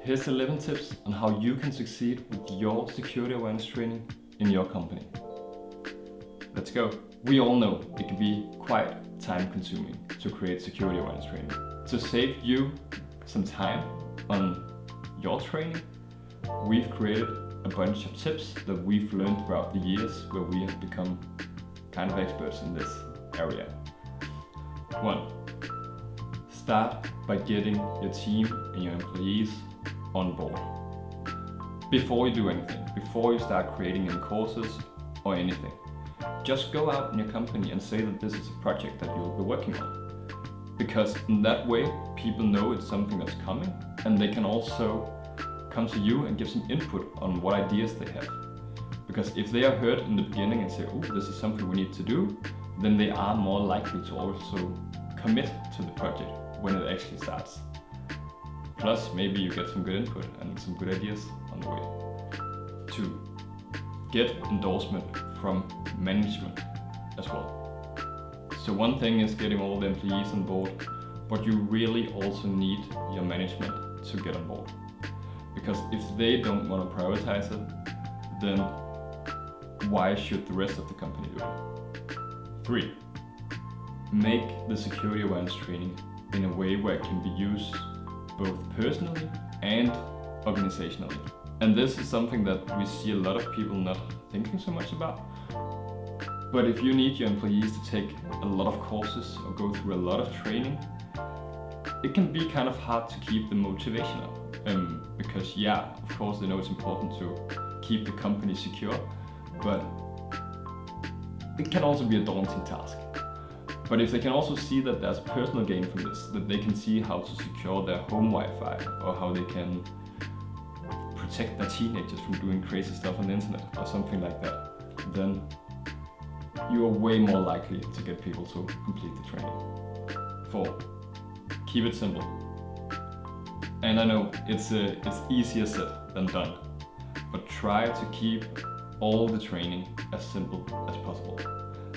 Here's 11 tips on how you can succeed with your security awareness training in your company. Let's go. We all know it can be quite time consuming to create security awareness training. To save you some time on your training, we've created a bunch of tips that we've learned throughout the years where we have become kind of experts in this area. 1. Start by getting your team and your employees on board. Before you do anything, before you start creating any courses or anything, just go out in your company and say that this is a project that you'll be working on. Because in that way, people know it's something that's coming, and they can also come to you and give some input on what ideas they have. Because if they are heard in the beginning and say, oh, this is something we need to do, then they are more likely to also commit to the project when it actually starts. Plus, maybe you get some good input and some good ideas on the way. 2. Get endorsement from management as well. So one thing is getting all the employees on board, but you really also need your management to get on board. Because if they don't want to prioritize it, then why should the rest of the company do it? 3. Make the security awareness training in a way where it can be used both personally and organizationally. And this is something that we see a lot of people not thinking so much about. But if you need your employees to take a lot of courses or go through a lot of training, it can be kind of hard to keep the motivation up. Because yeah, of course they know it's important to keep the company secure, but it can also be a daunting task. But if they can also see that there's a personal gain from this, that they can see how to secure their home Wi-Fi or how they can protect their teenagers from doing crazy stuff on the internet or something like that, then you are way more likely to get people to complete the training. 4. Keep it simple. And I know it's easier said than done, but try to keep all the training as simple as possible.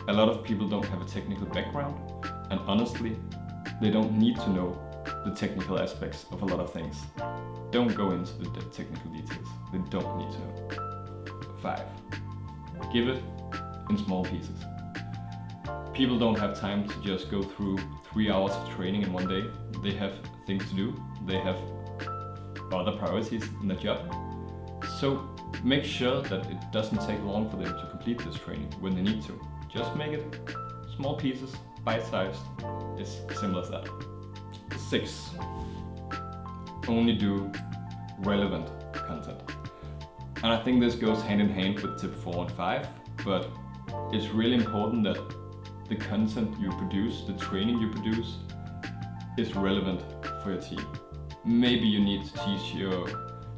A lot of people don't have a technical background, and honestly, they don't need to know the technical aspects of a lot of things. Don't go into the technical details. They don't need to know. 5. Give it in small pieces. People don't have time to just go through 3 hours of training in one day. They have things to do. They have other priorities in their job. So make sure that it doesn't take long for them to complete this training when they need to. Just make it small pieces, bite-sized. It's as simple as that. 6. Only do relevant content. And I think this goes hand in hand with tip 4 and 5, but it's really important that the content you produce, the training you produce, is relevant for your team. Maybe you need to teach your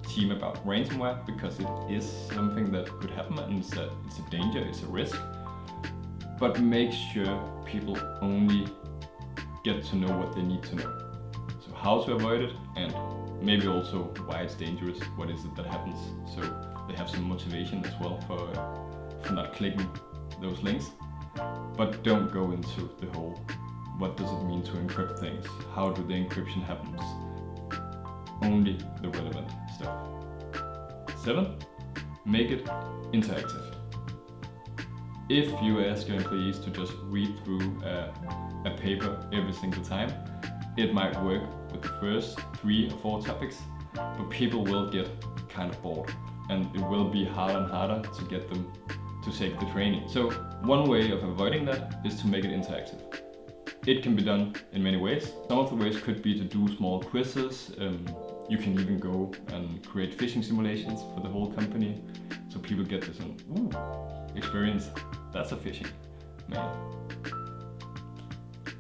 team about ransomware because it is something that could happen and it's a danger, it's a risk. But make sure people only get to know what they need to know. So how to avoid it, and maybe also why it's dangerous, what is it that happens, so they have some motivation as well for not clicking those links. But don't go into the whole, what does it mean to encrypt things, how do the encryption happens. Only the relevant stuff. 7. Make it interactive. If you ask your employees to just read through a paper every single time, it might work with the first 3 or 4 topics, but people will get kind of bored and it will be harder and harder to get them to take the training. So one way of avoiding that is to make it interactive. It can be done in many ways. Some of the ways could be to do small quizzes. You can even go and create phishing simulations for the whole company, so people get this experience. That's a phishing, man.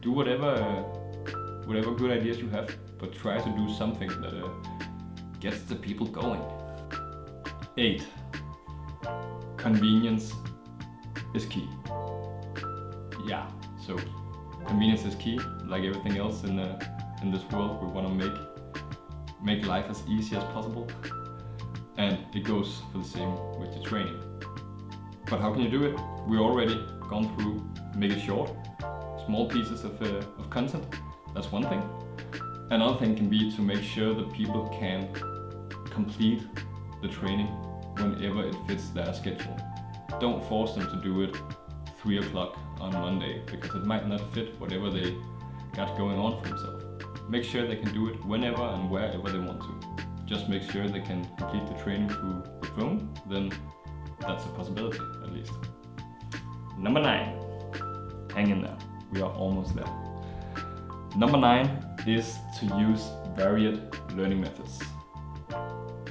Do whatever good ideas you have, but try to do something that gets the people going. 8. Convenience is key. Yeah, so convenience is key. Like everything else in this world, we want to make life as easy as possible, and it goes for the same with the training. But how can you do it? We already gone through make it short, small pieces of content. That's one thing. Another thing can be to make sure that people can complete the training whenever it fits their schedule. Don't force them to do it 3 o'clock on Monday, because it might not fit whatever they got going on for themselves. Make sure they can do it whenever and wherever they want to. Just make sure they can complete the training through the phone, then that's a possibility at least. Number 9, hang in there, we are almost there. Number 9 is to use varied learning methods.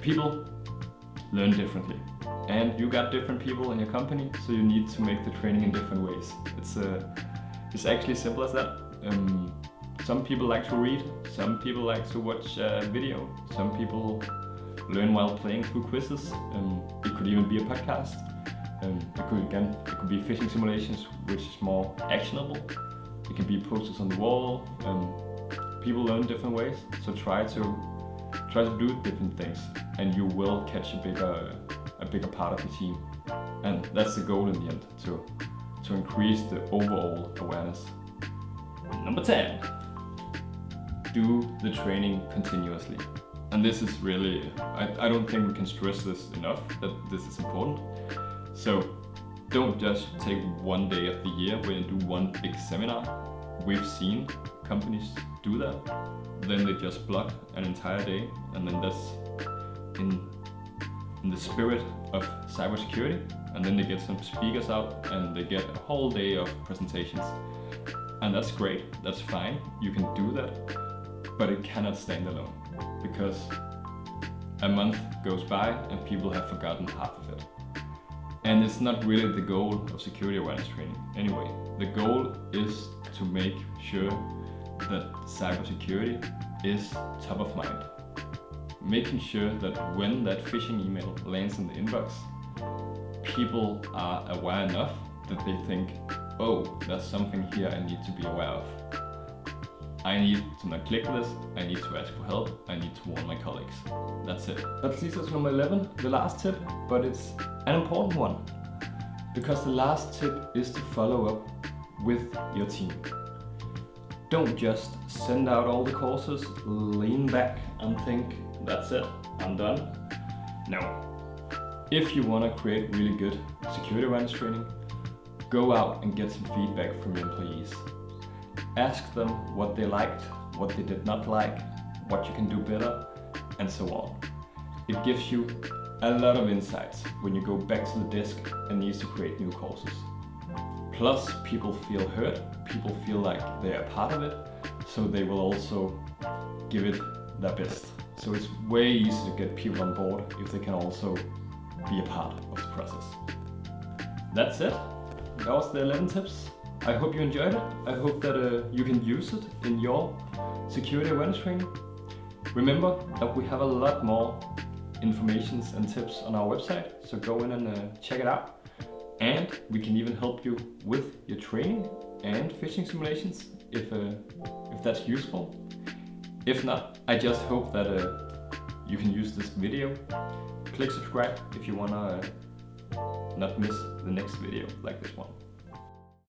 People learn differently, and you got different people in your company, so you need to make the training in different ways. It's actually simple as that. Some people like to read, some people like to watch video, some people learn while playing through quizzes. It could even be a podcast. It could be fishing simulations, which is more actionable. It can be posters on the wall. People learn different ways, so try to do different things, and you will catch a bigger part of the team. And that's the goal in the end, to increase the overall awareness. Number 10, do the training continuously. And this is really, I don't think we can stress this enough, that this is important. So don't just take one day of the year where you do one big seminar. We've seen companies do that. Then they just block an entire day, and then that's in the spirit of cybersecurity. And then they get some speakers out and they get a whole day of presentations. And that's great, that's fine, you can do that. But it cannot stand alone, because a month goes by and people have forgotten half of it. And it's not really the goal of security awareness training anyway. The goal is to make sure that cybersecurity is top of mind. Making sure that when that phishing email lands in the inbox, people are aware enough that they think, oh, there's something here I need to be aware of. I need to not click this, I need to ask for help, I need to warn my colleagues. That's it. That leads us to number 11, the last tip, but it's an important one. Because the last tip is to follow up with your team. Don't just send out all the courses, lean back and think, that's it, I'm done. No. If you want to create really good security awareness training, go out and get some feedback from your employees. Ask them what they liked, what they did not like, what you can do better, and so on. It gives you a lot of insights when you go back to the desk and need to create new courses. Plus, people feel heard, people feel like they are part of it, so they will also give it their best. So it's way easier to get people on board if they can also be a part of the process. That's it. That was the 11 tips. I hope you enjoyed it. I hope that you can use it in your security awareness training. Remember that we have a lot more information and tips on our website, so go in and check it out. And we can even help you with your training and phishing simulations if that's useful. If not, I just hope that you can use this video. Click subscribe if you wanna not miss the next video like this one.